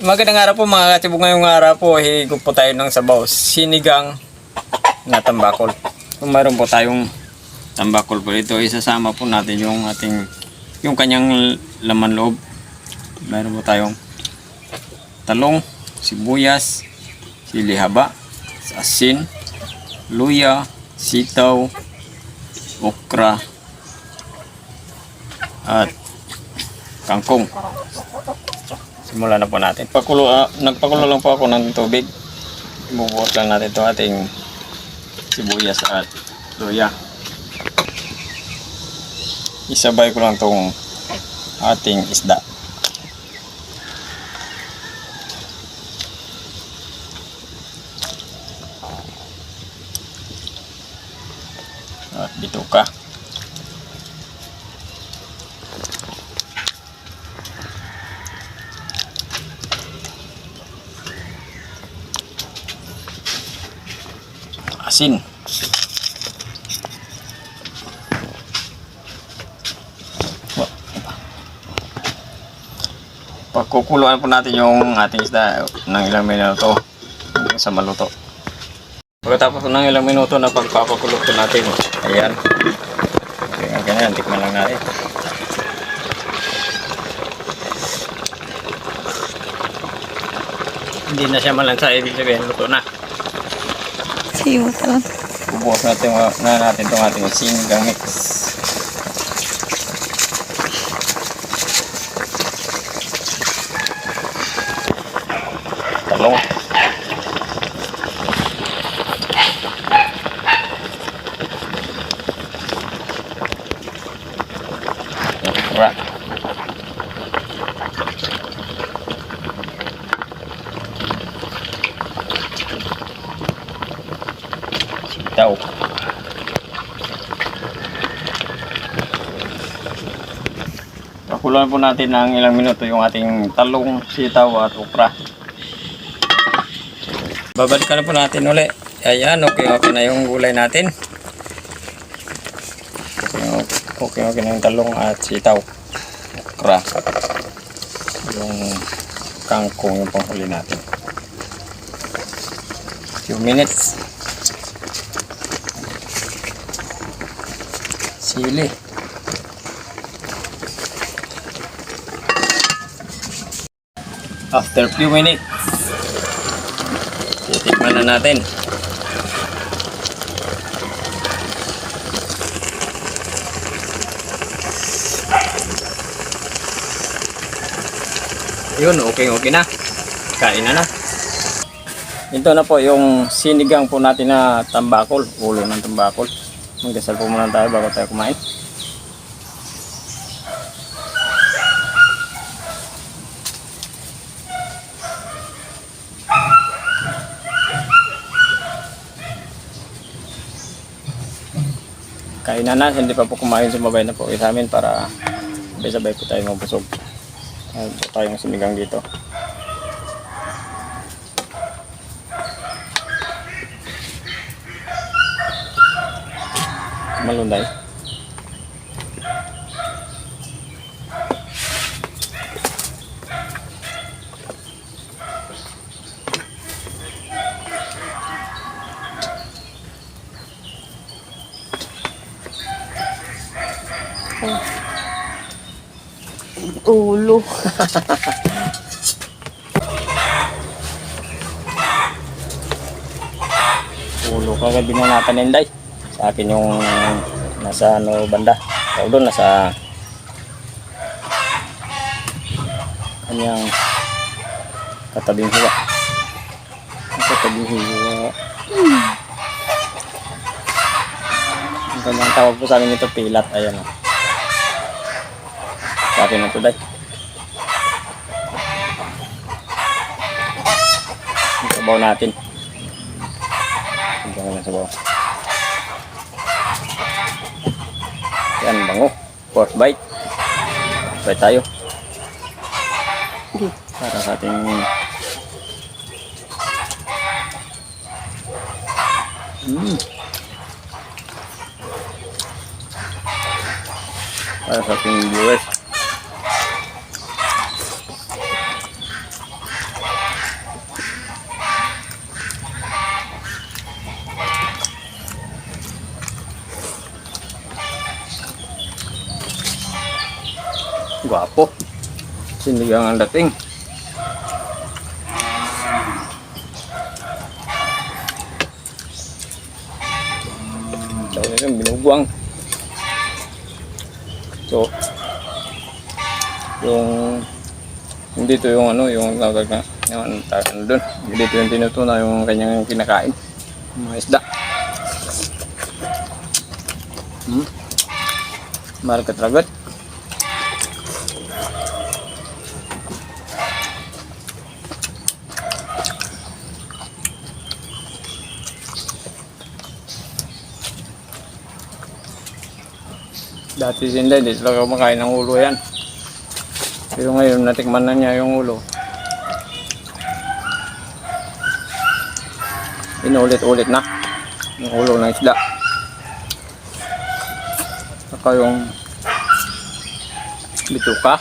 Magandang araw po mga katibog. Ngayong araw po, higop po tayo ng sabaw. Sinigang na tambakol. Kung mayroon po tayong tambakol po ito, isasama po natin yung kanyang laman loob. Mayroon po tayong talong, sibuyas, sili haba, asin, luya, sitaw, okra, at kangkong. Simulan na po natin. Nagpakulo lang po ako ng tubig. Ibubuhos lang natin ito ating sibuyas at luya. Isabay ko lang itong ating isda. At bituka. Asin. Pagkukuluan po natin yung ating isda ng ilang minuto hanggang sa maluto. Pagkatapos ng ilang minuto na pagpapakulo po natin, ayan. Okay, ganyan, tikman lang natin. Hindi na siya malansa, ibig sabihin luto na. Bubuhos natin itong ating sinigang mix. Talong. Okra. Sitaw. Pakuluan po natin ng ilang minuto yung ating talong, sitaw at okra. Babalikan na po natin uli. Ayan, okay na yung gulay natin. Okay na yung talong at sitaw, okra, yung kangkong yung panghuli natin. Few minutes. Sili. After few minutes, titikman na natin. Yun, okay na. Kain na. Ito na po yung sinigang po natin na tambakol, ulo ng tambakol. Magdasal po muna tayo bago tayo kumain. Kain na, hindi pa po kumain, sumabay na po sa amin para sabay-sabay po tayo mabusog. Ito tayong sinigang dito. Malunday. Ulo. Ulo kagad binanatan Inday. Sa akin yung nasa banda. O doon nasa kanyang katabing hiwa. Katabing hiwa. Ang kanyang tawag po sa amin ito pilat. Ayan o. Sa akin na ito day. Ang sabaw natin. Ang sabaw. Yan, bango. Pork bite. Bite tayo. Para sa ating para sa ating viewers. Gwapo. Sinigang ang dating. Dahil yung binugwang. So, dito yung ano, yung tawag na, yung ano doon. Dito yung tinutuna yung kanyang kinakain. Mga isda. Market-ragat. Dati sila, hindi sila kumakain ng ulo yan. Pero ngayon, natikman na niya yung ulo. Inulit-ulit na yung ulo ng isda. Saka yung bituka.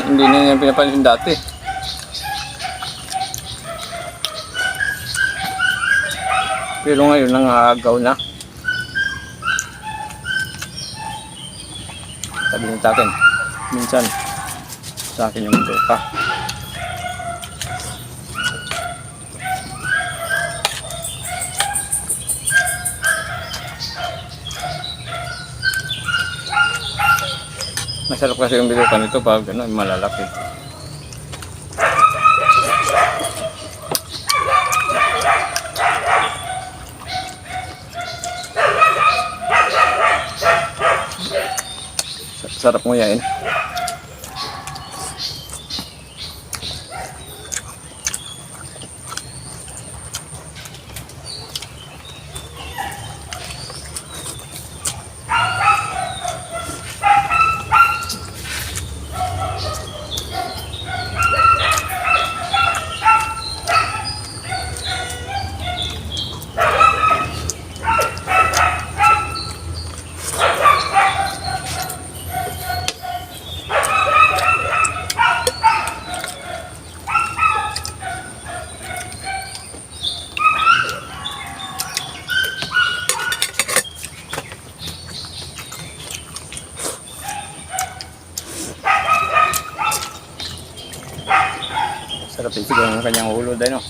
Hindi na niya pinapansin dati. Pero ngayon, nangagaw na. Sabihin sa akin, minsan sa akin yung bituka. Masarap kasi yung bituka nito pag ano, malalaki. Sarap nguyain. Sarap isig ang kanyang ulo dahil no.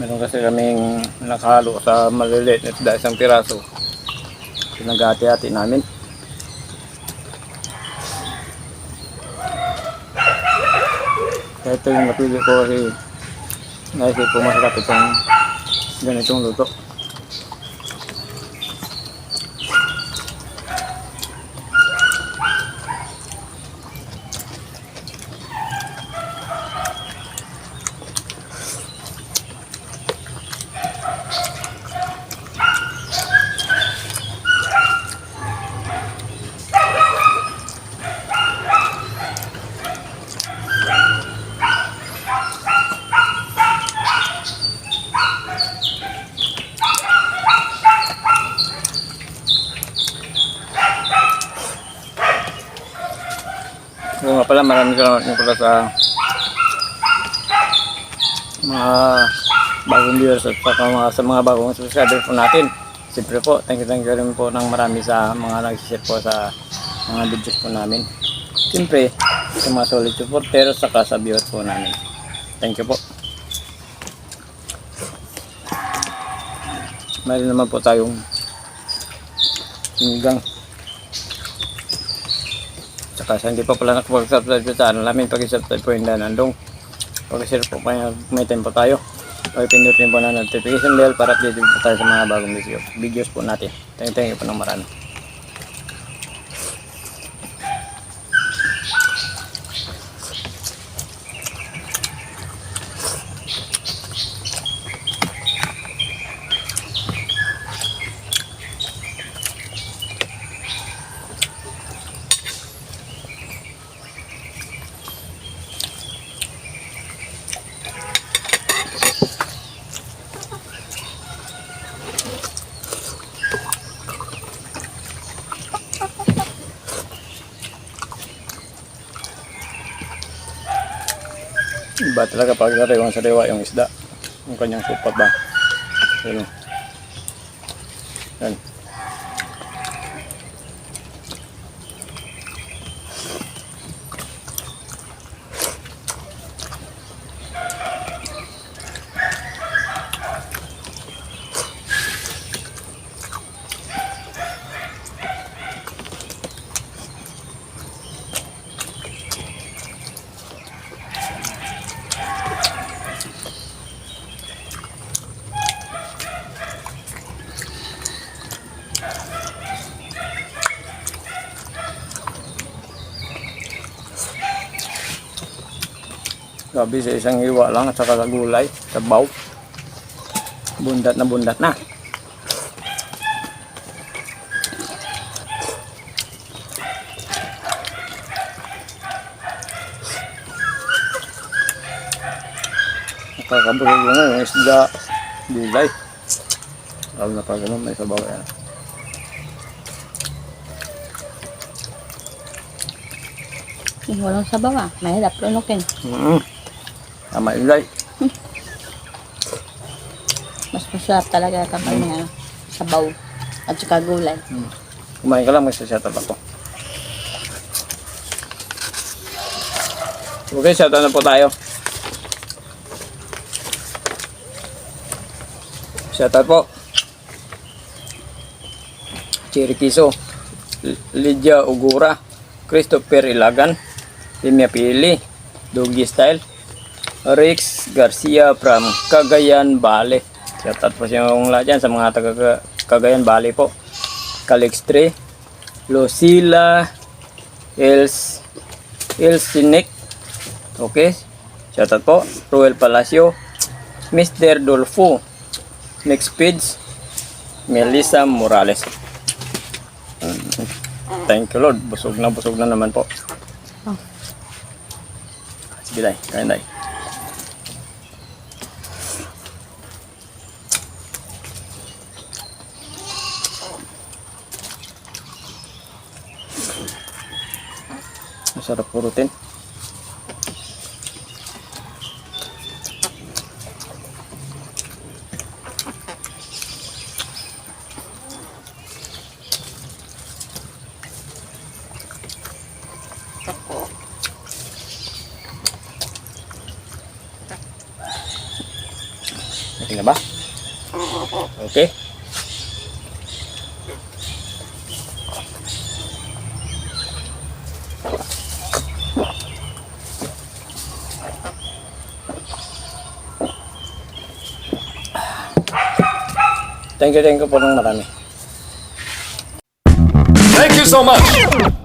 Meron kasi kaming nakahalo sa maliliit na isda, isang piraso. Pinag-hati-hati namin. Kaya ito yung napili ko kasi naisip ko masarap itong ganitong luto. Oo nga pala, maraming salamat nyo pala sa mga bagong viewers at sa mga bagong subscriber po natin. Siyempre po, thank you rin po ng marami sa mga nag-share po sa mga videos po namin. Siyempre, sa mga solid supporters saka sa viewers po namin. Thank you po. Mayroon naman po tayong sinigang. Saka sa hindi pa pala nakapag-subscribe sa channel namin, pag-subscribe po yung danandong. Pag-share po kaya may time po tayo. Pag-pindutin po na notification bell para updated po tayo sa mga bagong videos po natin. Thank you po ng marami. Iba talaga pag sariwang-sariwa yung isda. Yung kanyang supat ba. Yan. Yan. Gabi sa isang hiwa lang at saka sa gulay, sabaw. Bundat na bundat na. Nakakabusog na yung isda, gulay. Lalo na pag ganun, may sabaw yan. Walang sabaw ah. Mahirap lunukin. Tama yun, guys. Mas masarap talaga kapag may sabaw at saka gulay. Kumain ka lang, may sasyatap ako. Okay, shoutout na po tayo. Shoutout po. Cherry Kiso, Lydia Ugura, Christopher Ilagan, Limia Pili, Doggy Style, Rex Garcia from Cagayan Valley. Shoutout po sa yung lahat dyan sa mga taga Cagayan Valley po. Calix 3, Lucila Elsinek. Okay. Shoutout po. Ruel Palacio, Mr. Dolfo, Next Page, Melissa Morales. Thank you Lord. Busog na naman po. Oh. Sige day. Kain day. Masarap purutin. Okay na ba? Okay. Thank you po ng marami. Thank you so much.